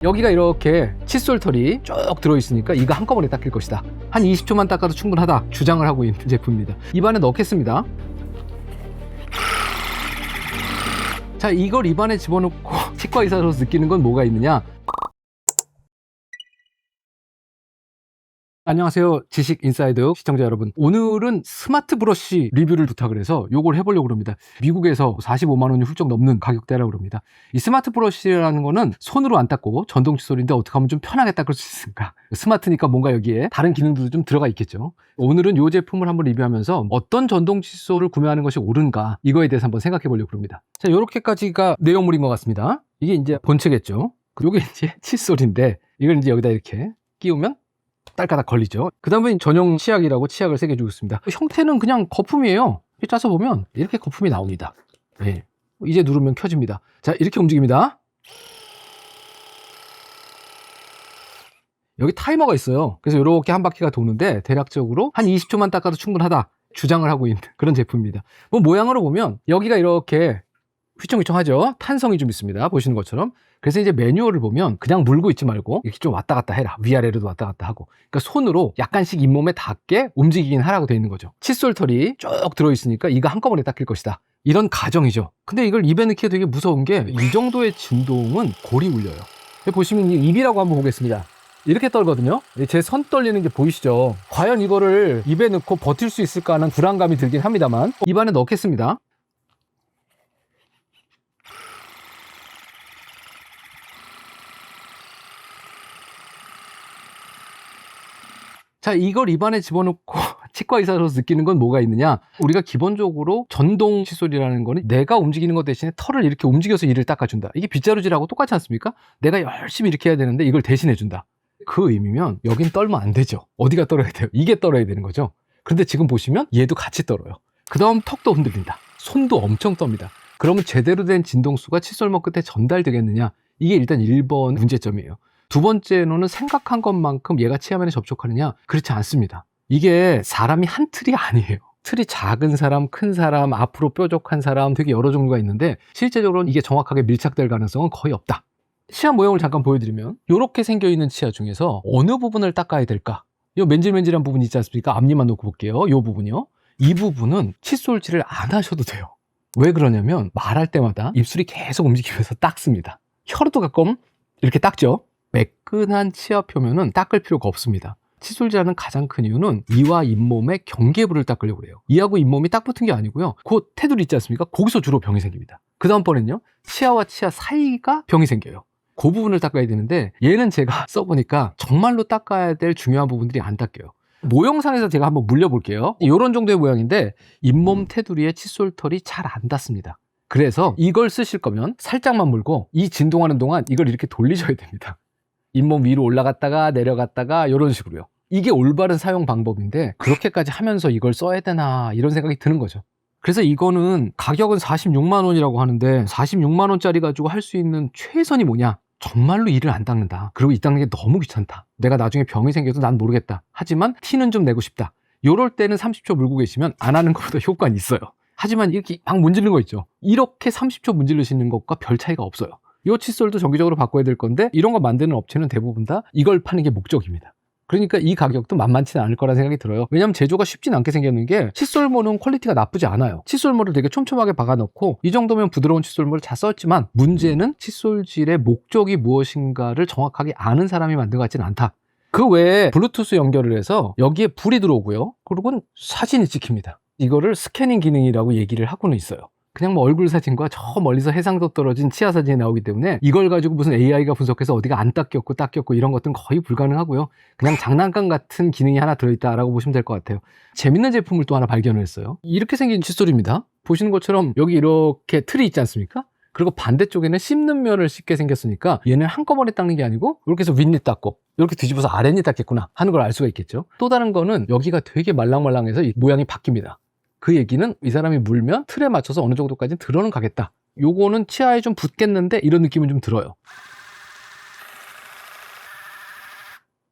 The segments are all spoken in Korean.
여기가 이렇게 칫솔털이 쭉 들어있으니까 이거 한꺼번에 닦일 것이다. 한 20초만 닦아도 충분하다 주장을 하고 있는 제품입니다. 입안에 넣겠습니다. 자, 이걸 입안에 집어넣고 치과 의사로서 느끼는 건 뭐가 있느냐? 안녕하세요, 지식인사이더 시청자 여러분. 오늘은 스마트 브러쉬 리뷰를 부탁을 해서 요걸 해보려고 합니다. 미국에서 45만 원이 훌쩍 넘는 가격대라고 합니다. 이 스마트 브러쉬라는 거는 손으로 안 닦고 전동 칫솔인데 어떻게 하면 좀 편하게 닦을 수 있을까? 스마트니까 뭔가 여기에 다른 기능들도 좀 들어가 있겠죠. 오늘은 이 제품을 한번 리뷰하면서 어떤 전동 칫솔을 구매하는 것이 옳은가, 이거에 대해서 한번 생각해 보려고 합니다. 자, 요렇게까지가 내용물인 것 같습니다. 이게 이제 본체겠죠. 요게 이제 칫솔인데 이걸 이제 여기다 이렇게 끼우면 딸까닥 걸리죠. 그 다음에 전용 치약이라고 치약을 새겨주고 있습니다. 형태는 그냥 거품이에요. 짜서 보면 이렇게 거품이 나옵니다. 네. 이제 누르면 켜집니다. 자, 이렇게 움직입니다. 여기 타이머가 있어요. 그래서 이렇게 한 바퀴가 도는데 대략적으로 한 20초만 닦아도 충분하다 주장을 하고 있는 그런 제품입니다. 뭐 모양으로 보면 여기가 이렇게 휘청휘청하죠. 탄성이 좀 있습니다. 보시는 것처럼. 그래서 이제 매뉴얼을 보면 그냥 물고 있지 말고 이렇게 좀 왔다 갔다 해라. 위아래로도 왔다 갔다 하고. 그러니까 손으로 약간씩 잇몸에 닿게 움직이긴 하라고 되어 있는 거죠. 칫솔털이 쭉 들어있으니까 이거 한꺼번에 닦일 것이다. 이런 가정이죠. 근데 이걸 입에 넣기가 되게 무서운 게 이 정도의 진동은 골이 울려요. 보시면 입이라고 한번 보겠습니다. 이렇게 떨거든요. 제 손 떨리는 게 보이시죠? 과연 이거를 입에 넣고 버틸 수 있을까 하는 불안감이 들긴 합니다만 입안에 넣겠습니다. 자, 이걸 입안에 집어넣고 치과 의사로서 느끼는 건 뭐가 있느냐? 우리가 기본적으로 전동 칫솔이라는 거는 내가 움직이는 것 대신에 털을 이렇게 움직여서 이를 닦아준다. 이게 빗자루질하고 똑같지 않습니까? 내가 열심히 이렇게 해야 되는데 이걸 대신해준다. 그 의미면 여긴 떨면 안 되죠. 어디가 떨어야 돼요? 이게 떨어야 되는 거죠. 그런데 지금 보시면 얘도 같이 떨어요. 그 다음 턱도 흔들린다. 손도 엄청 떱니다. 그러면 제대로 된 진동수가 칫솔목 끝에 전달되겠느냐? 이게 일단 1번 문제점이에요. 두 번째로는 생각한 것만큼 얘가 치아면에 접촉하느냐? 그렇지 않습니다. 이게 사람이 한 틀이 아니에요. 틀이 작은 사람, 큰 사람, 앞으로 뾰족한 사람 되게 여러 종류가 있는데 실제적으로는 이게 정확하게 밀착될 가능성은 거의 없다. 치아 모형을 잠깐 보여드리면 이렇게 생겨있는 치아 중에서 어느 부분을 닦아야 될까? 이 맨질맨질한 부분 있지 않습니까? 앞니만 놓고 볼게요. 이 부분이요. 이 부분은 칫솔질을 안 하셔도 돼요. 왜 그러냐면 말할 때마다 입술이 계속 움직이면서 닦습니다. 혀로도 가끔 이렇게 닦죠. 매끈한 치아 표면은 닦을 필요가 없습니다. 칫솔질하는 가장 큰 이유는 이와 잇몸의 경계부를 닦으려고 해요. 이하고 잇몸이 딱 붙은 게 아니고요. 그 테두리 있지 않습니까? 거기서 주로 병이 생깁니다. 그 다음번엔요, 치아와 치아 사이가 병이 생겨요. 그 부분을 닦아야 되는데 얘는 제가 써보니까 정말로 닦아야 될 중요한 부분들이 안 닦여요. 모형상에서 제가 한번 물려볼게요. 이런 정도의 모양인데 잇몸 테두리에 칫솔털이 잘 안 닿습니다. 그래서 이걸 쓰실 거면 살짝만 물고 이 진동하는 동안 이걸 이렇게 돌리셔야 됩니다. 잇몸 위로 올라갔다가 내려갔다가 이런 식으로요. 이게 올바른 사용 방법인데 그렇게까지 하면서 이걸 써야 되나 이런 생각이 드는 거죠. 그래서 이거는 가격은 46만 원이라고 하는데 46만 원짜리 가지고 할 수 있는 최선이 뭐냐? 정말로 이를 안 닦는다. 그리고 이 닦는 게 너무 귀찮다. 내가 나중에 병이 생겨도 난 모르겠다. 하지만 티는 좀 내고 싶다. 요럴 때는 30초 물고 계시면 안 하는 것보다 효과는 있어요. 하지만 이렇게 막 문지르는 거 있죠. 이렇게 30초 문지르시는 것과 별 차이가 없어요. 이 칫솔도 정기적으로 바꿔야 될 건데 이런 거 만드는 업체는 대부분 다 이걸 파는 게 목적입니다. 그러니까 이 가격도 만만치는 않을 거라는 생각이 들어요. 왜냐하면 제조가 쉽진 않게 생겼는 게 칫솔모는 퀄리티가 나쁘지 않아요. 칫솔모를 되게 촘촘하게 박아놓고 이 정도면 부드러운 칫솔모를 잘 썼지만 문제는 칫솔질의 목적이 무엇인가를 정확하게 아는 사람이 만든 것 같지는 않다. 그 외에 블루투스 연결을 해서 여기에 불이 들어오고요. 그리고 사진이 찍힙니다. 이거를 스캐닝 기능이라고 얘기를 하고는 있어요. 그냥 뭐 얼굴 사진과 저 멀리서 해상도 떨어진 치아 사진이 나오기 때문에 이걸 가지고 무슨 AI가 분석해서 어디가 안 닦였고 이런 것들은 거의 불가능하고요. 그냥 장난감 같은 기능이 하나 들어있다라고 보시면 될 것 같아요. 재밌는 제품을 또 하나 발견을 했어요. 이렇게 생긴 칫솔입니다. 보시는 것처럼 여기 이렇게 틀이 있지 않습니까? 그리고 반대쪽에는 씹는 면을 씹게 생겼으니까 얘는 한꺼번에 닦는 게 아니고 이렇게 해서 윗니 닦고 이렇게 뒤집어서 아랫니 닦겠구나 하는 걸 알 수가 있겠죠. 또 다른 거는 여기가 되게 말랑말랑해서 이 모양이 바뀝니다. 그 얘기는 이 사람이 물면 틀에 맞춰서 어느 정도까지는 들어는 가겠다. 요거는 치아에 좀 붙겠는데 이런 느낌은 좀 들어요.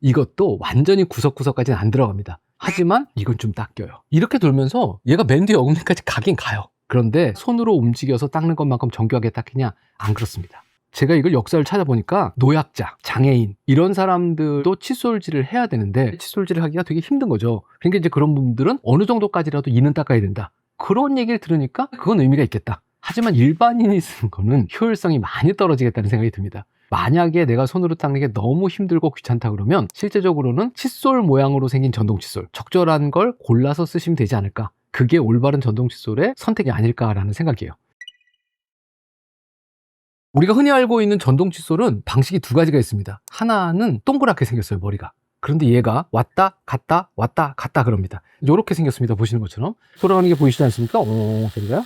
이것도 완전히 구석구석까지는 안 들어갑니다. 하지만 이건 좀 닦여요. 이렇게 돌면서 얘가 맨 뒤에 어금니까지 가긴 가요. 그런데 손으로 움직여서 닦는 것만큼 정교하게 닦이냐? 안 그렇습니다. 제가 이걸 역사를 찾아보니까 노약자, 장애인 이런 사람들도 칫솔질을 해야 되는데 칫솔질을 하기가 되게 힘든 거죠. 그러니까 이제 그런 분들은 어느 정도까지라도 이는 닦아야 된다. 그런 얘기를 들으니까 그건 의미가 있겠다. 하지만 일반인이 쓰는 거는 효율성이 많이 떨어지겠다는 생각이 듭니다. 만약에 내가 손으로 닦는 게 너무 힘들고 귀찮다 그러면 실제적으로는 칫솔 모양으로 생긴 전동 칫솔, 적절한 걸 골라서 쓰시면 되지 않을까. 그게 올바른 전동 칫솔의 선택이 아닐까라는 생각이에요. 우리가 흔히 알고 있는 전동 칫솔은 방식이 두 가지가 있습니다. 하나는 동그랗게 생겼어요, 머리가. 그런데 얘가 왔다 갔다 왔다 갔다 그럽니다. 이렇게 생겼습니다. 보시는 것처럼 돌아가는 게 보이시지 않습니까? 그런가요?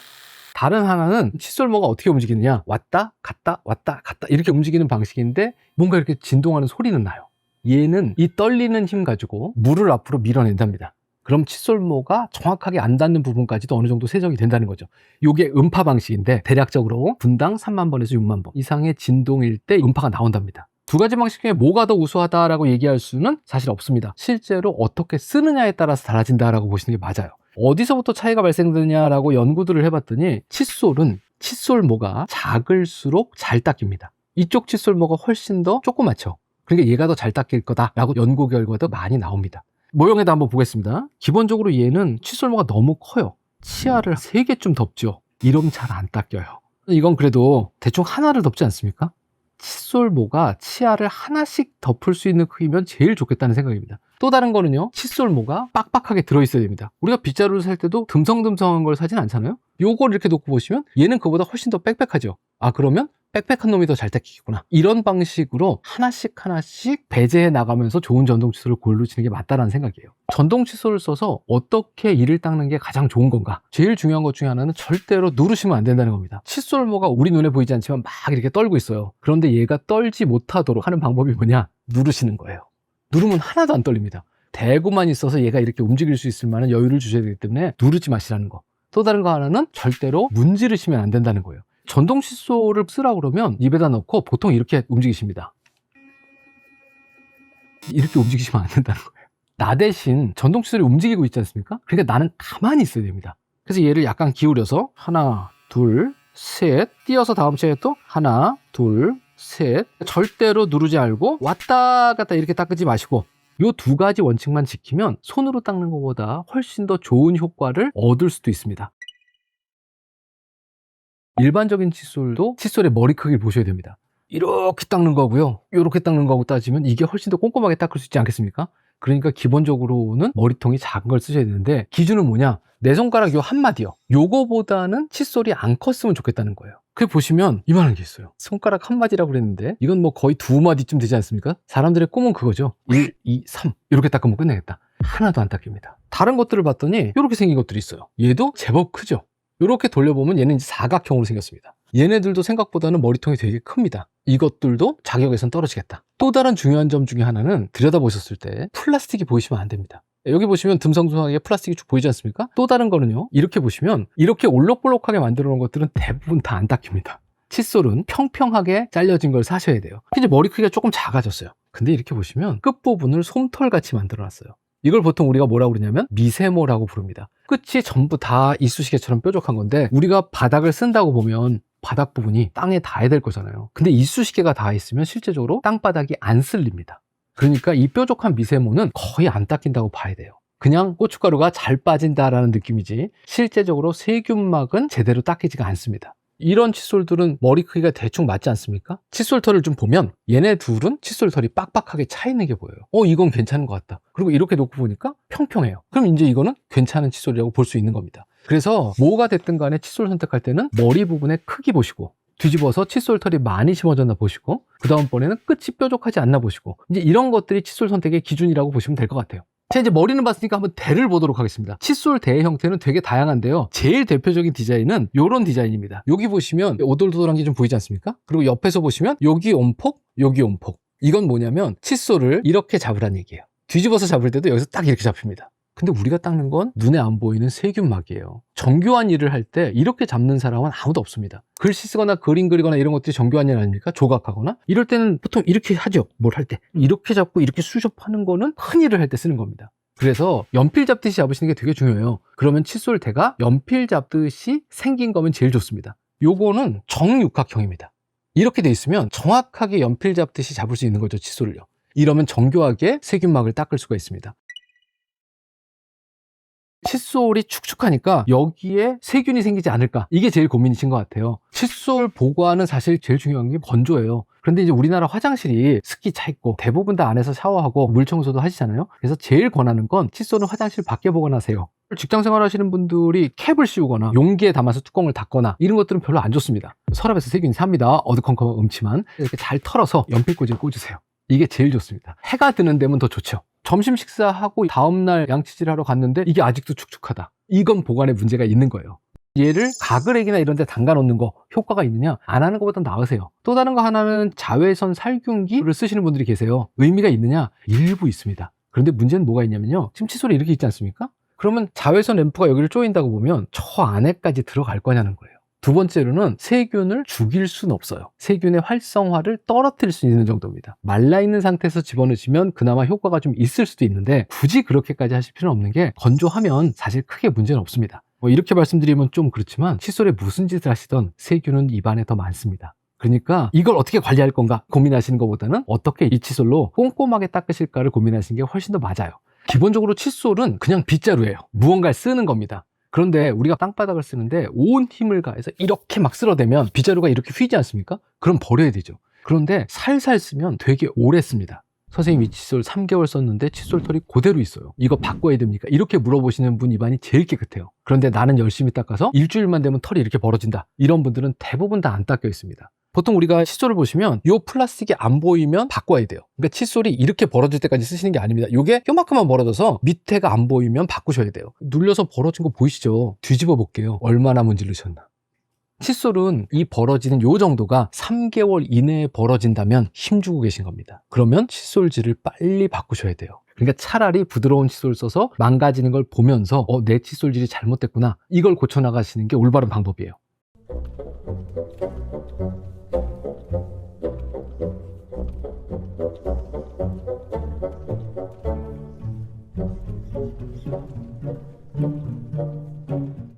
다른 하나는 칫솔모가 어떻게 움직이느냐, 왔다 갔다 왔다 갔다 이렇게 움직이는 방식인데 뭔가 이렇게 진동하는 소리는 나요. 얘는 이 떨리는 힘 가지고 물을 앞으로 밀어낸답니다. 그럼 칫솔모가 정확하게 안 닿는 부분까지도 어느 정도 세정이 된다는 거죠. 이게 음파 방식인데 대략적으로 분당 3만 번에서 6만 번 이상의 진동일 때 음파가 나온답니다. 두 가지 방식 중에 뭐가 더 우수하다라고 얘기할 수는 사실 없습니다. 실제로 어떻게 쓰느냐에 따라서 달라진다라고 보시는 게 맞아요. 어디서부터 차이가 발생되냐라고 연구들을 해봤더니 칫솔은 칫솔모가 작을수록 잘 닦입니다. 이쪽 칫솔모가 훨씬 더 조그맣죠. 그러니까 얘가 더 잘 닦일 거다라고 연구 결과도 많이 나옵니다. 모형에다 한번 보겠습니다. 기본적으로 얘는 칫솔모가 너무 커요. 치아를 3개쯤 덮죠. 이러면 잘 안 닦여요. 이건 그래도 대충 하나를 덮지 않습니까? 칫솔모가 치아를 하나씩 덮을 수 있는 크기면 제일 좋겠다는 생각입니다. 또 다른 거는요, 칫솔모가 빡빡하게 들어있어야 됩니다. 우리가 빗자루를 살 때도 듬성듬성한 걸 사진 않잖아요. 요걸 이렇게 놓고 보시면 얘는 그보다 훨씬 더 빽빽하죠. 아, 그러면 빽빽한 놈이 더 잘 닦이겠구나. 이런 방식으로 하나씩 배제해 나가면서 좋은 전동 칫솔을 고르시는 게 맞다라는 생각이에요. 전동 칫솔을 써서 어떻게 이를 닦는 게 가장 좋은 건가? 제일 중요한 것 중에 하나는 절대로 누르시면 안 된다는 겁니다. 칫솔모가 우리 눈에 보이지 않지만 막 이렇게 떨고 있어요. 그런데 얘가 떨지 못하도록 하는 방법이 뭐냐? 누르시는 거예요. 누르면 하나도 안 떨립니다. 대고만 있어서 얘가 이렇게 움직일 수 있을 만한 여유를 주셔야 되기 때문에 누르지 마시라는 거. 또 다른 거 하나는 절대로 문지르시면 안 된다는 거예요. 전동 칫솔을 쓰라고 그러면 입에다 넣고 보통 이렇게 움직이십니다. 이렇게 움직이시면 안 된다는 거예요. 나 대신 전동 칫솔이 움직이고 있지 않습니까? 그러니까 나는 가만히 있어야 됩니다. 그래서 얘를 약간 기울여서 하나, 둘, 셋 띄어서 다음 시에 또 하나, 둘, 셋 절대로 누르지 말고 왔다 갔다 이렇게 닦지 마시고 이 두 가지 원칙만 지키면 손으로 닦는 것보다 훨씬 더 좋은 효과를 얻을 수도 있습니다. 일반적인 칫솔도 칫솔의 머리 크기를 보셔야 됩니다. 이렇게 닦는 거고요, 이렇게 닦는 거하고 따지면 이게 훨씬 더 꼼꼼하게 닦을 수 있지 않겠습니까? 그러니까 기본적으로는 머리통이 작은 걸 쓰셔야 되는데 기준은 뭐냐? 내 손가락 요 한마디요. 요거보다는 칫솔이 안 컸으면 좋겠다는 거예요. 그게 보시면 이만한 게 있어요. 손가락 한마디라고 그랬는데 이건 뭐 거의 2마디쯤 되지 않습니까? 사람들의 꿈은 그거죠. 1, 2, 3 이렇게 닦으면 끝내겠다. 하나도 안 닦입니다. 다른 것들을 봤더니 이렇게 생긴 것들이 있어요. 얘도 제법 크죠. 이렇게 돌려보면 얘는 이제 사각형으로 생겼습니다. 얘네들도 생각보다는 머리통이 되게 큽니다. 이것들도 자격에선 떨어지겠다. 또 다른 중요한 점 중에 하나는 들여다보셨을 때 플라스틱이 보이시면 안 됩니다. 여기 보시면 듬성듬성하게 플라스틱이 쭉 보이지 않습니까? 또 다른 거는요, 이렇게 보시면 이렇게 올록볼록하게 만들어 놓은 것들은 대부분 다 안 닦입니다. 칫솔은 평평하게 잘려진 걸 사셔야 돼요. 이제 머리 크기가 조금 작아졌어요. 근데 이렇게 보시면 끝부분을 솜털같이 만들어 놨어요. 이걸 보통 우리가 뭐라고 그러냐면 미세모라고 부릅니다. 끝이 전부 다 이쑤시개처럼 뾰족한 건데 우리가 바닥을 쓴다고 보면 바닥 부분이 땅에 닿아야 될 거잖아요. 근데 이쑤시개가 닿아 있으면 실제적으로 땅바닥이 안 쓸립니다. 그러니까 이 뾰족한 미세모는 거의 안 닦인다고 봐야 돼요. 그냥 고춧가루가 잘 빠진다라는 느낌이지 실제적으로 세균막은 제대로 닦이지가 않습니다. 이런 칫솔들은 머리 크기가 대충 맞지 않습니까? 칫솔털을 좀 보면 얘네 둘은 칫솔털이 빡빡하게 차 있는 게 보여요. 이건 괜찮은 것 같다. 그리고 이렇게 놓고 보니까 평평해요. 그럼 이제 이거는 괜찮은 칫솔이라고 볼 수 있는 겁니다. 그래서 뭐가 됐든 간에 칫솔 선택할 때는 머리 부분의 크기 보시고 뒤집어서 칫솔털이 많이 심어졌나 보시고 그 다음번에는 끝이 뾰족하지 않나 보시고 이제 이런 것들이 칫솔 선택의 기준이라고 보시면 될 것 같아요. 자, 이제 머리는 봤으니까 한번 대를 보도록 하겠습니다. 칫솔 대의 형태는 되게 다양한데요. 제일 대표적인 디자인은 이런 디자인입니다. 여기 보시면 오돌도돌한 게 좀 보이지 않습니까? 그리고 옆에서 보시면 여기 온폭, 여기 온폭. 이건 뭐냐면 칫솔을 이렇게 잡으란 얘기예요. 뒤집어서 잡을 때도 여기서 딱 이렇게 잡힙니다. 근데 우리가 닦는 건 눈에 안 보이는 세균막이에요. 정교한 일을 할 때 이렇게 잡는 사람은 아무도 없습니다. 글씨 쓰거나 그림 그리거나 이런 것들이 정교한 일 아닙니까? 조각하거나 이럴 때는 보통 이렇게 하죠. 뭘 할 때 이렇게 잡고 이렇게 수접하는 거는 큰 일을 할 때 쓰는 겁니다. 그래서 연필 잡듯이 잡으시는 게 되게 중요해요. 그러면 칫솔대가 연필 잡듯이 생긴 거면 제일 좋습니다. 요거는 정육각형입니다. 이렇게 돼 있으면 정확하게 연필 잡듯이 잡을 수 있는 거죠, 칫솔을요. 이러면 정교하게 세균막을 닦을 수가 있습니다. 칫솔이 축축하니까 여기에 세균이 생기지 않을까, 이게 제일 고민이신 것 같아요. 칫솔 보관은 사실 제일 중요한 게 건조예요. 그런데 이제 우리나라 화장실이 습기 차 있고 대부분 다 안에서 샤워하고 물 청소도 하시잖아요. 그래서 제일 권하는 건 칫솔은 화장실 밖에 보관하세요. 직장 생활 하시는 분들이 캡을 씌우거나 용기에 담아서 뚜껑을 닫거나 이런 것들은 별로 안 좋습니다. 서랍에서 세균이 삽니다. 어두컴컴 음침한. 이렇게 잘 털어서 연필꽂이를 꽂으세요. 이게 제일 좋습니다. 해가 드는 데면 더 좋죠. 점심 식사하고 다음날 양치질하러 갔는데 이게 아직도 축축하다. 이건 보관에 문제가 있는 거예요. 얘를 가글액이나 이런 데 담가 놓는 거 효과가 있느냐? 안 하는 것보다 나으세요. 또 다른 거 하나는 자외선 살균기를 쓰시는 분들이 계세요. 의미가 있느냐? 일부 있습니다. 그런데 문제는 뭐가 있냐면요, 지금 칫솔이 이렇게 있지 않습니까? 그러면 자외선 램프가 여기를 쪼인다고 보면 저 안에까지 들어갈 거냐는 거예요. 두 번째로는 세균을 죽일 수는 없어요. 세균의 활성화를 떨어뜨릴 수 있는 정도입니다. 말라있는 상태에서 집어넣으시면 그나마 효과가 좀 있을 수도 있는데 굳이 그렇게까지 하실 필요는 없는 게, 건조하면 사실 크게 문제는 없습니다. 이렇게 말씀드리면 좀 그렇지만 칫솔에 무슨 짓을 하시던 세균은 입안에 더 많습니다. 그러니까 이걸 어떻게 관리할 건가 고민하시는 것보다는 어떻게 이 칫솔로 꼼꼼하게 닦으실까를 고민하시는 게 훨씬 더 맞아요. 기본적으로 칫솔은 그냥 빗자루예요. 무언가를 쓰는 겁니다. 그런데 우리가 땅바닥을 쓰는데 온 힘을 가해서 이렇게 막 쓸어대면 빗자루가 이렇게 휘지 않습니까? 그럼 버려야 되죠. 그런데 살살 쓰면 되게 오래 씁니다. 선생님, 이 칫솔 3개월 썼는데 칫솔 털이 그대로 있어요. 이거 바꿔야 됩니까? 이렇게 물어보시는 분 입안이 제일 깨끗해요. 그런데 나는 열심히 닦아서 일주일만 되면 털이 이렇게 벌어진다. 이런 분들은 대부분 다 안 닦여 있습니다. 보통 우리가 칫솔을 보시면 이 플라스틱이 안 보이면 바꿔야 돼요. 그러니까 칫솔이 이렇게 벌어질 때까지 쓰시는 게 아닙니다. 이게 요만큼만 벌어져서 밑에가 안 보이면 바꾸셔야 돼요. 눌려서 벌어진 거 보이시죠? 뒤집어 볼게요. 얼마나 문지르셨나. 칫솔은 이 벌어지는 요 정도가 3개월 이내에 벌어진다면 힘주고 계신 겁니다. 그러면 칫솔질을 빨리 바꾸셔야 돼요. 그러니까 차라리 부드러운 칫솔 써서 망가지는 걸 보면서 내 칫솔질이 잘못됐구나, 이걸 고쳐나가시는 게 올바른 방법이에요.